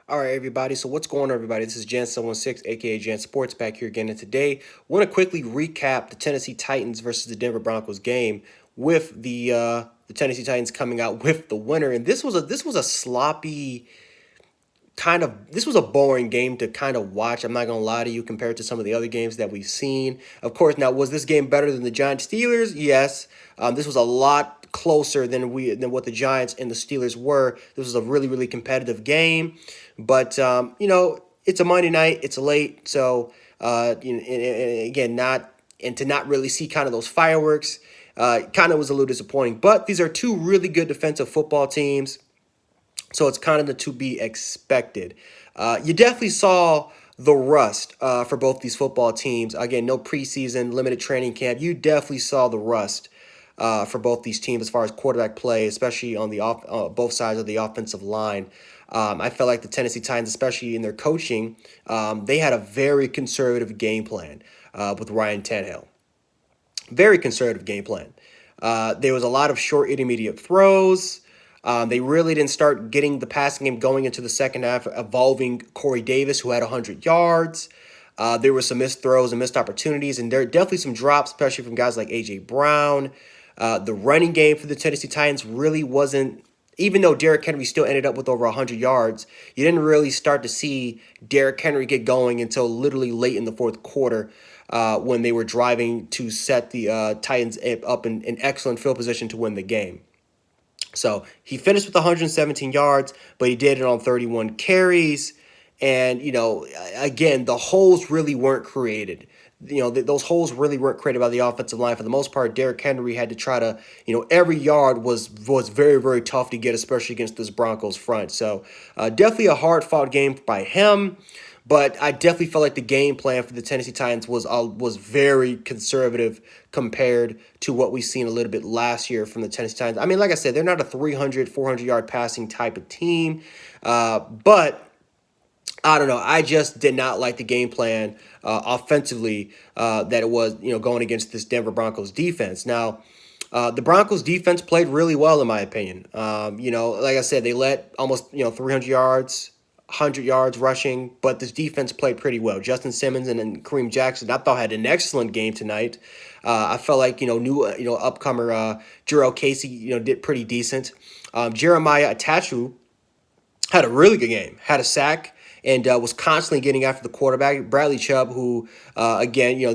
All right, everybody. So what's going on, everybody? This is Jan716, aka Jan Sports, back here again. And today, I want to quickly recap the Tennessee Titans versus the Denver Broncos game with the Tennessee Titans coming out with the winner. And this was a sloppy this was a boring game to kind of watch. I'm not gonna lie to you compared to some of the other games that we've seen. Of course, now was this game better than the Giants Steelers? Yes. This was a lot closer than what the Giants and the Steelers were. This was a really competitive game, but it's a Monday night. It's late, so and again, not and to not really see kind of those fireworks, kind of was a little disappointing. But these are two really good defensive football teams. So it's kind of to be expected. You definitely saw the rust for both these football teams. Again, no preseason, limited training camp. You definitely saw the rust for both these teams as far as quarterback play, especially on the both sides of the offensive line. I felt like the Tennessee Titans, especially in their coaching, they had a very conservative game plan with Ryan Tannehill. Very conservative game plan. There was a lot of short intermediate throws. They really didn't start getting the passing game going into the second half, involving Corey Davis, who had 100 yards. There were some missed throws and missed opportunities, and there are definitely some drops, especially from guys like A.J. Brown. The running game for the Tennessee Titans really wasn't, even though Derrick Henry still ended up with over 100 yards, you didn't really start to see Derrick Henry get going until literally late in the fourth quarter when they were driving to set the Titans up in excellent field position to win the game. So he finished with 117 yards, but he did it on 31 carries. And, again, the holes really weren't created. Those holes really weren't created by the offensive line. For the most part, Derrick Henry had to try to, every yard was very tough to get, especially against this Broncos front. So definitely a hard-fought game by him. But I definitely felt like the game plan for the Tennessee Titans was very conservative compared to what we've seen a little bit last year from the Tennessee Titans. I mean, like I said, they're not a 300, 400-yard passing type of team. But I don't know. I just did not like the game plan offensively that it was, going against this Denver Broncos defense. Now, the Broncos defense played really well, in my opinion. Like I said, they let almost, 300 yards, 100 yards rushing, but this defense played pretty well. Justin Simmons and then Kareem Jackson, I thought, had an excellent game tonight. I felt like, new, upcomer Jarrell Casey, did pretty decent. Jeremiah Atachu had a really good game, had a sack, and was constantly getting after the quarterback. Bradley Chubb, who again, he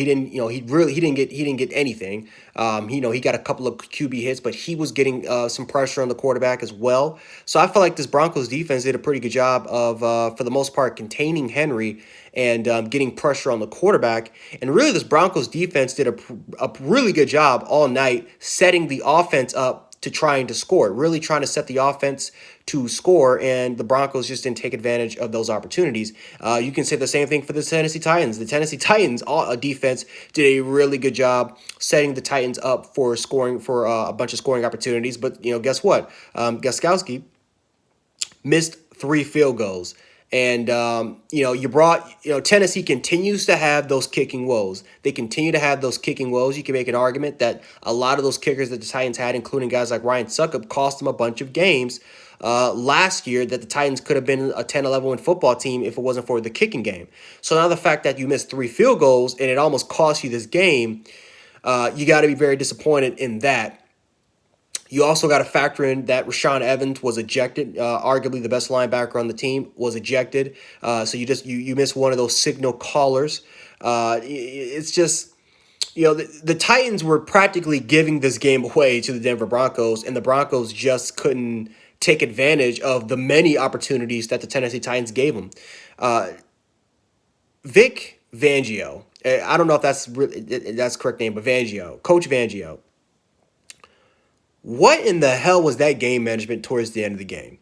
didn't get anything. He got a couple of QB hits, but he was getting some pressure on the quarterback as well. So I feel like this Broncos defense did a pretty good job of, for the most part, containing Henry and getting pressure on the quarterback. And really, this Broncos defense did a really good job all night setting the offense up to trying to score, really trying to set the offense to score, and the Broncos just didn't take advantage of those opportunities. You can say the same thing for the Tennessee Titans. The Tennessee Titans defense did a really good job setting the Titans up for scoring, for a bunch of scoring opportunities. But guess what? Gostkowski missed 3 field goals. And, Tennessee continues to have those kicking woes. They continue to have those kicking woes. You can make an argument that a lot of those kickers that the Titans had, including guys like Ryan Succop, cost them a bunch of games last year that the Titans could have been a 10-11 win football team if it wasn't for the kicking game. So now the fact that you missed 3 field goals and it almost cost you this game, you got to be very disappointed in that. You also got to factor in that Rashaan Evans was ejected, arguably the best linebacker on the team, was ejected. So you miss one of those signal callers. It's just, the Titans were practically giving this game away to the Denver Broncos, and the Broncos just couldn't take advantage of the many opportunities that the Tennessee Titans gave them. Vic Fangio, I don't know if that's the correct name, but Coach Fangio. What in the hell was that game management towards the end of the game?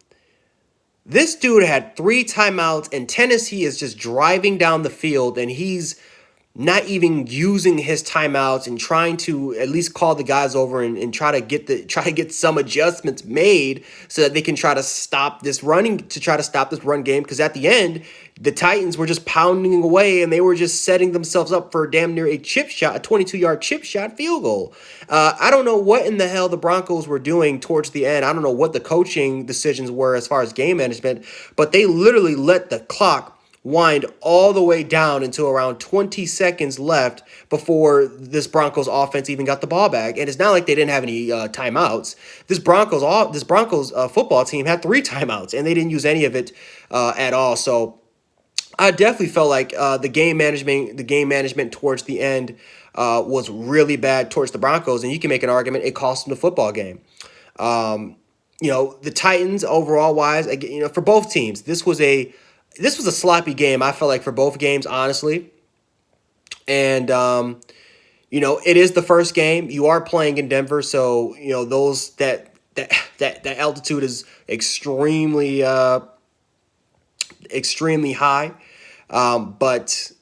This dude had 3 timeouts, and Tennessee is just driving down the field, and he's not even using his timeouts and trying to at least call the guys over and try to get some adjustments made so that they can try to stop this run game. Because at the end, the Titans were just pounding away and they were just setting themselves up for damn near a 22-yard chip shot field goal. I don't know what in the hell the Broncos were doing towards the end. I don't know what the coaching decisions were as far as game management, but they literally let the clock wind all the way down until around 20 seconds left before this Broncos offense even got the ball back. And it's not like they didn't have any timeouts. This Broncos football team had 3 timeouts, and they didn't use any of it at all. So I definitely felt like the game management towards the end was really bad towards the Broncos, and you can make an argument it cost them the football game. The Titans overall wise, for both teams, this was a sloppy game, I felt like, for both games, honestly. And, it is the first game. You are playing in Denver, so, those that altitude is extremely high. But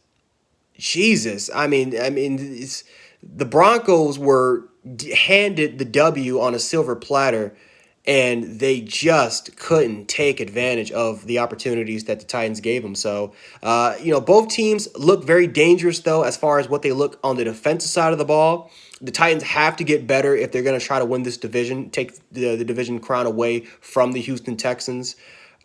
Jesus, the Broncos were handed the W on a silver platter, and they just couldn't take advantage of the opportunities that the Titans gave them. So, both teams look very dangerous, though, as far as what they look on the defensive side of the ball. The Titans have to get better if they're going to try to win this division, take the division crown away from the Houston Texans.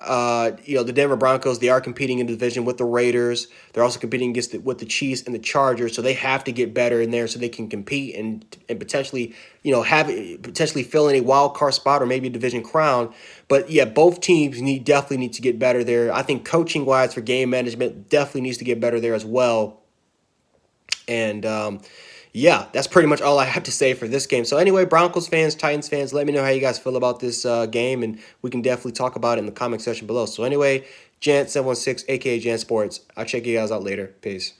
The Denver Broncos, they are competing in the division with the Raiders. They're also competing with the Chiefs and the Chargers, so they have to get better in there so they can compete and potentially, potentially fill in a wild card spot or maybe a division crown. But yeah, both teams definitely need to get better there. I think coaching wise for game management definitely needs to get better there as well. And yeah, that's pretty much all I have to say for this game. So anyway, Broncos fans, Titans fans, let me know how you guys feel about this game, and we can definitely talk about it in the comment section below. So anyway, Jant716, aka Jant Sports. I'll check you guys out later. Peace.